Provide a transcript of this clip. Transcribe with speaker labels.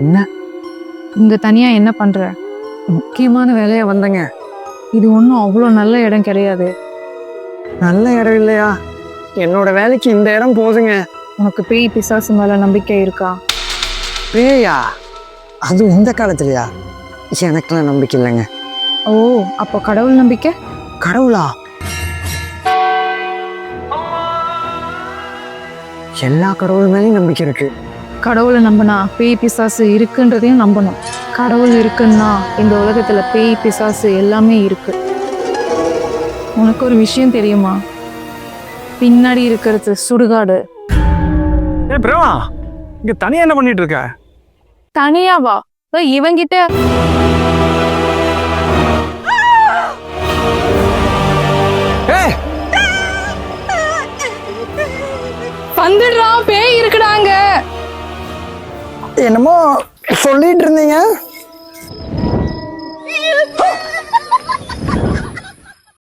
Speaker 1: என்ன?
Speaker 2: இங்க தனியா என்ன பண்ற?
Speaker 1: முக்கியமான வேலையா வந்தேங்க.
Speaker 2: இது ஒன்றும் அவ்வளோ நல்ல இடம் கிடையாது.
Speaker 1: நல்ல இடம் இல்லையா? என்னோட வேலைக்கு இந்த இடம் போதுங்க.
Speaker 2: உனக்கு பேய் பிசாசு மேல நம்பிக்கை இருக்கா?
Speaker 1: பேயா? அது இந்த காலத்துலயா? எனக்கெல்லாம் நம்பிக்கை இல்லைங்க.
Speaker 2: ஓ, அப்போ கடவுள் நம்பிக்கை?
Speaker 1: கடவுளா? எல்லா கடவுள் மேலேயும் நம்பிக்கை இருக்கு.
Speaker 2: கடவுளை நம்பினா பேய் பிசாசு இருக்குன்றதையும் நம்பணும். கடவுள் இருக்குன்னா இந்த உலகத்துல பேய் பிசாசு எல்லாமே இருக்கு. உனக்கு ஒரு விஷயம் தெரியுமா? பின்னாடி இருக்கிறது சுடுகாடு.
Speaker 3: பிரேமா, இங்க தனியா என்ன பண்ணிட்டு இருக்க?
Speaker 2: தனியாவா? இவங்கிட்ட வந்துடுறா, பேய் இருக்குடாங்க.
Speaker 1: என்னமோ சொல்லிட்டு இருந்தீங்க.